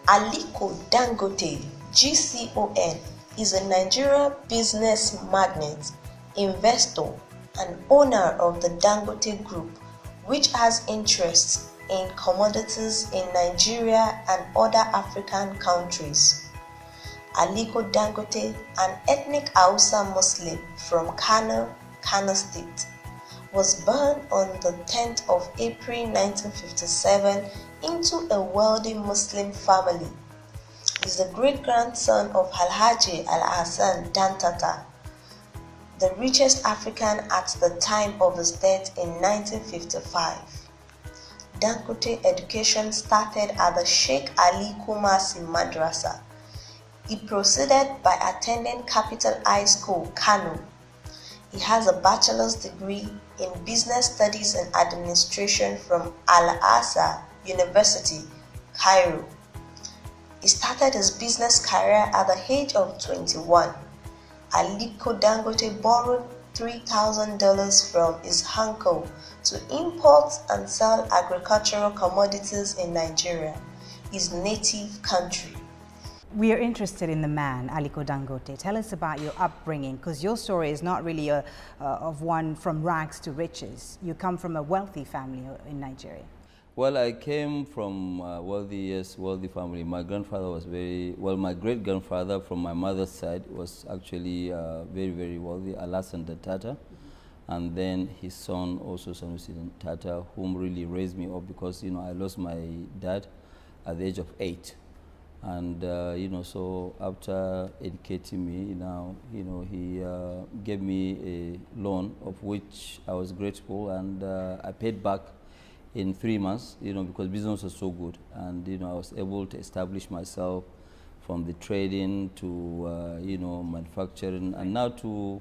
Aliko Dangote, GCON, is a Nigerian business magnate, investor, and owner of the Dangote Group, which has interests in commodities in Nigeria and other African countries. Aliko Dangote, an ethnic Hausa Muslim from Kano, Kano State, was born on the 10th of April 1957 into a wealthy Muslim family. He is the great-grandson of Alhaji Al-Hassan Dantata, the richest African at the time of his death in 1955. Dangote education started at the Sheikh Ali Kumasi Madrasa. He proceeded by attending Capital High School, Kano. He has a bachelor's degree in business studies and administration from Al-Azhar University, Cairo. He started his business career at the age of 21. Aliko Dangote borrowed $3,000 from his uncle to import and sell agricultural commodities in Nigeria, his native country. We are interested in the man, Aliko Dangote. Tell us about your upbringing, because your story is not really of one from rags to riches. You come from a wealthy family in Nigeria. Well, I came from a wealthy family. My grandfather was my great-grandfather from my mother's side was actually very, very wealthy, Alhassan Tata. And then his son, also Sanusi Tata, whom really raised me up because, I lost my dad at the age of 8. And, so after educating me, he gave me a loan of which I was grateful, and I paid back in 3 months, because business was so good. And, I was able to establish myself from the trading to, manufacturing, and now to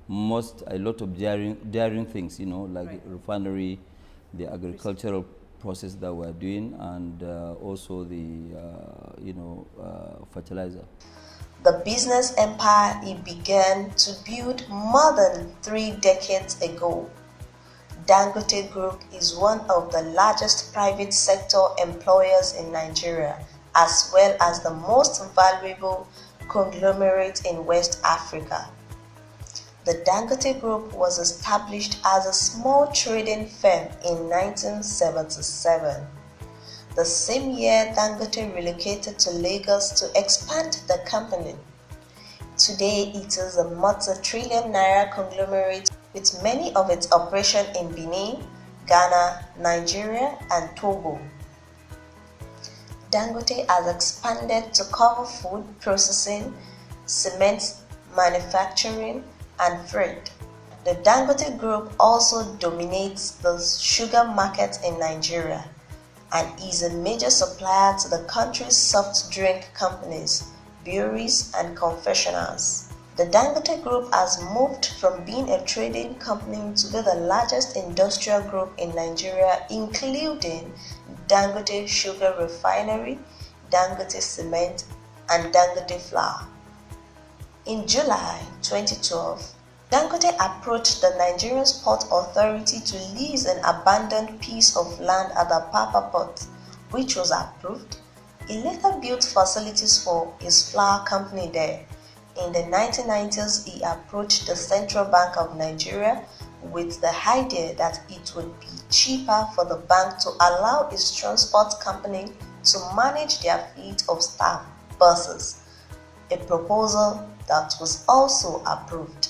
a lot of daring things, like right. Refinery, the agricultural process that we're doing, and also the, fertilizer. The business empire he began to build more than 3 decades ago. Dangote Group is one of the largest private sector employers in Nigeria, as well as the most valuable conglomerate in West Africa. The Dangote Group was established as a small trading firm in 1977. The same year, Dangote relocated to Lagos to expand the company. Today, it is a multi-trillion naira conglomerate with many of its operations in Benin, Ghana, Nigeria, and Togo. Dangote has expanded to cover food processing, cement manufacturing, and freight. The Dangote Group also dominates the sugar market in Nigeria and is a major supplier to the country's soft drink companies, breweries, and confectioners. The Dangote Group has moved from being a trading company to be the largest industrial group in Nigeria, including Dangote Sugar Refinery, Dangote Cement, and Dangote Flour. In July 2012, Dangote approached the Nigerian Port Authority to lease an abandoned piece of land at the Papa Port, which was approved. He later built facilities for his flour company there. In the 1990s, he approached the Central Bank of Nigeria with the idea that it would be cheaper for the bank to allow its transport company to manage their fleet of staff buses, a proposal that was also approved.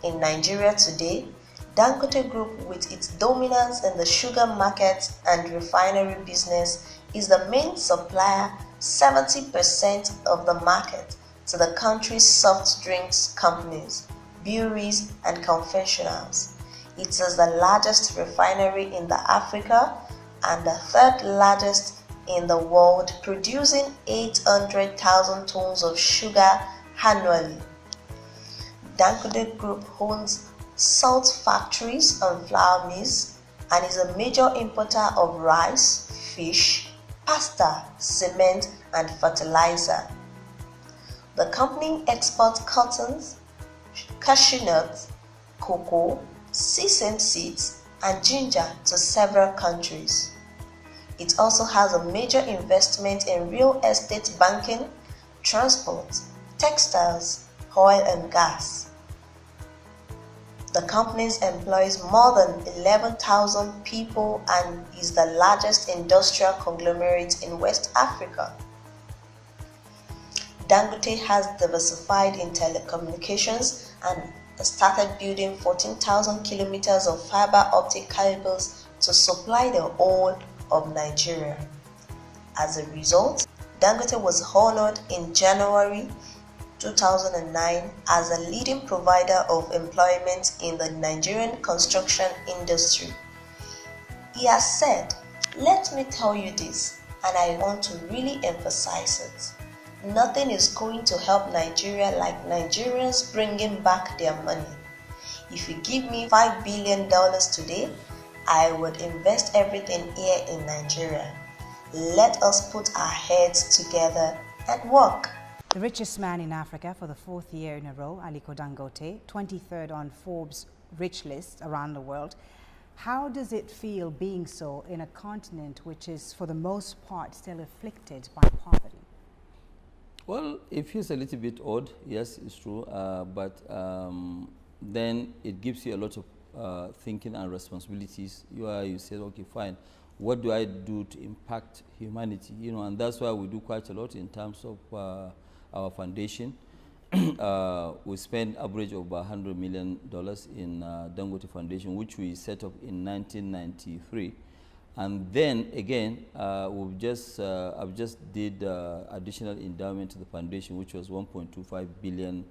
In Nigeria today, Dangote Group, with its dominance in the sugar market and refinery business, is the main supplier, 70% of the market, to the country's soft drinks companies, breweries, and confectioners. It is the largest refinery in Africa and the 3rd largest in the world, producing 800,000 tons of sugar annually. Dangote Group owns salt factories and flour mills and is a major importer of rice, fish, pasta, cement, and fertilizer. The company exports cottons, cashew nuts, cocoa, sesame seeds, and ginger to several countries. It also has a major investment in real estate, banking, transport, textiles, oil and gas. The company employs more than 11,000 people and is the largest industrial conglomerate in West Africa. Dangote has diversified in telecommunications and started building 14,000 kilometers of fiber optic cables to supply the whole of Nigeria. As a result, Dangote was honored in January 2009 as a leading provider of employment in the Nigerian construction industry. He has said, "Let me tell you this, and I want to really emphasize it. Nothing is going to help Nigeria like Nigerians bringing back their money. If you give me $5 billion today, I would invest everything here in Nigeria. Let us put our heads together and work." The richest man in Africa for the 4th year in a row, Aliko Dangote, 23rd on Forbes' rich list around the world. How does it feel being so in a continent which is, for the most part, still afflicted by poverty? Well, it feels a little bit odd, yes, it's true, but then it gives you a lot of thinking and responsibilities. You say, okay, fine, what do I do to impact humanity? You know, and that's why we do quite a lot in terms of our foundation. We spend average of about $100 million in Dangote Foundation, which we set up in 1993. And then again, I've just did additional endowment to the foundation, which was $1.25 billion.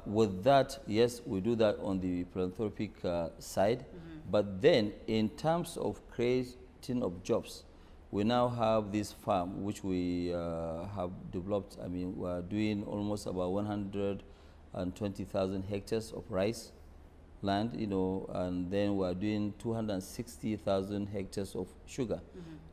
With that, yes, we do that on the philanthropic side. But then, in terms of creating of jobs, we now have this farm which we have developed. I mean, we're doing almost about 120,000 hectares of rice land, you know, and then we're doing 260,000 hectares of sugar,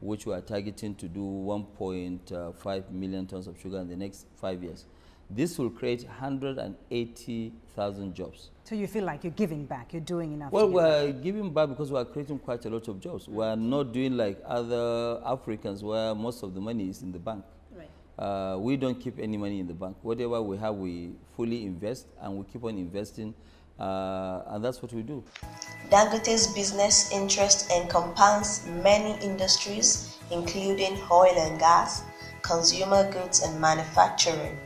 which we are targeting to do 1.5 million tons of sugar in the next 5 years. This will create 180,000 jobs. So you feel like you're giving back, you're doing enough? Well, we're giving back because we're creating quite a lot of jobs. We're not doing like other Africans where most of the money is in the bank. Right. We don't keep any money in the bank. Whatever we have, we fully invest, and we keep on investing, and that's what we do. Dangote's business interest encompasses many industries, including oil and gas, consumer goods, and manufacturing.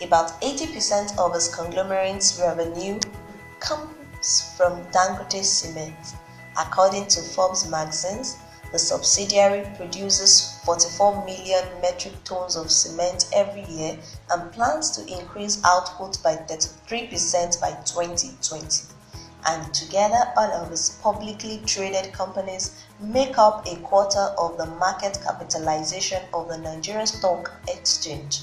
About 80% of its conglomerate's revenue comes from Dangote Cement. According to Forbes magazine, the subsidiary produces 44 million metric tons of cement every year and plans to increase output by 33% by 2020. And together, all of its publicly traded companies make up a quarter of the market capitalization of the Nigerian Stock Exchange.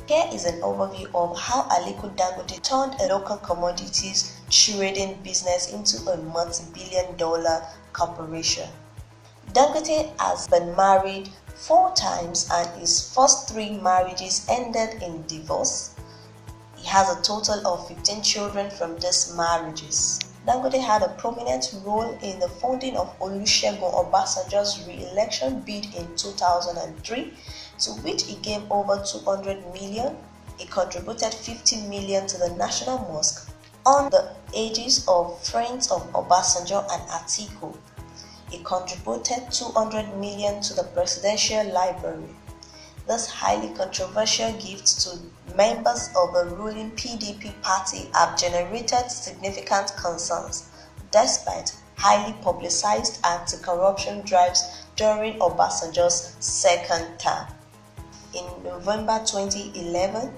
Here is an overview of how Aliko Dangote turned a local commodities trading business into a multi-billion-dollar corporation. Dangote has been married 4 times and his first 3 marriages ended in divorce. He has a total of 15 children from these marriages. Dangote had a prominent role in the funding of Olusegun Obasanjo's re-election bid in 2003, to which he gave over 200 million. He contributed 50 million to the National Mosque on the ages of friends of Obasanjo and Atiku. He contributed 200 million to the Presidential Library. This highly controversial gift to members of the ruling PDP party have generated significant concerns, despite highly publicized anti-corruption drives during Obasanjo's second term. In November 2011,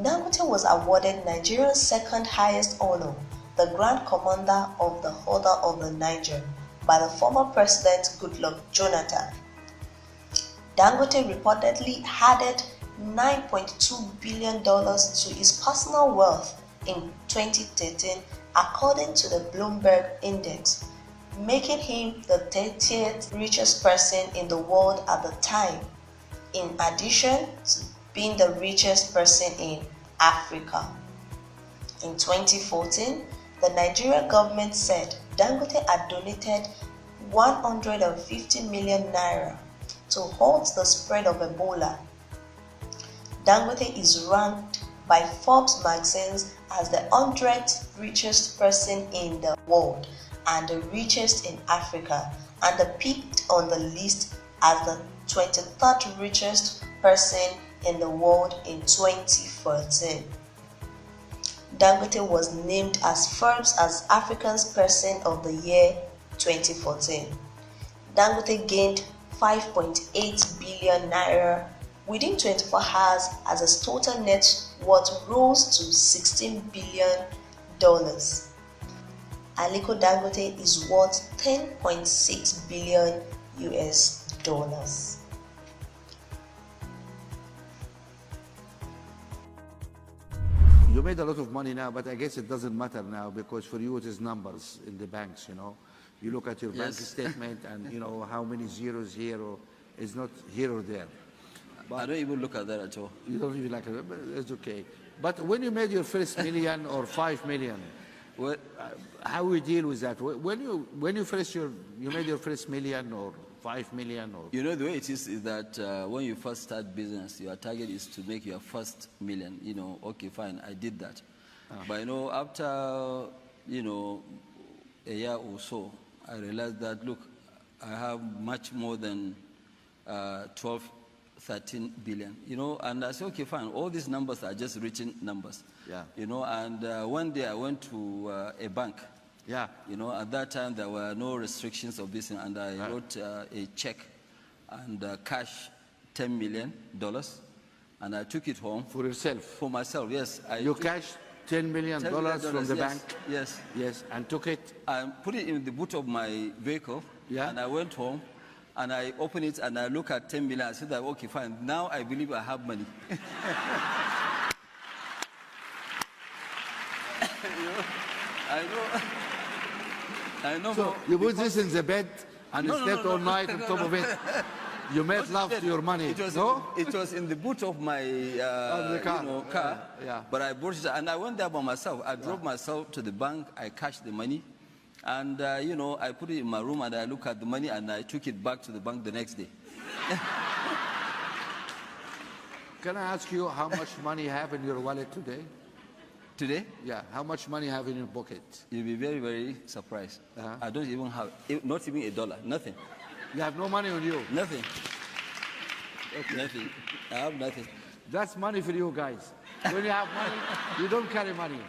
Dangote was awarded Nigeria's second highest honor, the Grand Commander of the Order of the Niger, by the former President Goodluck Jonathan. Dangote reportedly added $9.2 billion to his personal wealth in 2013, according to the Bloomberg Index, making him the 30th richest person in the world at the time, in addition to being the richest person in Africa. In 2014, the Nigerian government said Dangote had donated 150 million naira to halt the spread of Ebola. Dangote is ranked by Forbes magazine as the 100th richest person in the world and the richest in Africa, and peaked on the list as the 23rd richest person in the world in 2014. Dangote was named as Forbes as Africa's Person of the Year 2014. Dangote gained 5.8 billion naira within 24 hours as his total net worth rose to $16 billion. Aliko Dangote is worth $10.6 billion US dollars. You made a lot of money now, but I guess it doesn't matter now because for you it is numbers in the banks, you know. You look at your bank statement and, you know, how many zeros here or it's not here or there. But I don't even look at that at all. You don't even like it, but it's okay. But when you made your first million or 5 million, how we deal with that? When you made your first million or 5 million or... You know, the way it is that when you first start business, your target is to make your first million. You know, okay, fine, I did that. But, you know, after, you know, a year or so, I realized that, look, I have much more than 12, 13 billion, you know, and I said, okay, fine, all these numbers are just reaching numbers. Yeah. You know, and one day I went to a bank. Yeah. You know, at that time there were no restrictions of this, and I wrote a check and cash $10 million, and I took it home. For yourself? For myself, yes. You cashed $10 million from the bank? Yes. Yes, and took it? I put it in the boot of my vehicle, and I went home, and I opened it, and I look at 10 million. I said, that, okay, fine, now I believe I have money. You know, I know. So you put this in the bed and slept all night on top of it. You made love to your money. It was in the boot of my car. You know, car. Yeah. But I brought it, and I went there by myself. I drove myself to the bank. I cashed the money, and you know, I put it in my room, and I look at the money, and I took it back to the bank the next day. Can I ask you how much money you have in your wallet today? Today? Yeah. How much money you have in your pocket? You'll be very, very surprised. I don't even have, not even $1, nothing. You have no money on you? Nothing. Okay. Nothing. I have nothing. That's money for you guys. When you have money, you don't carry money.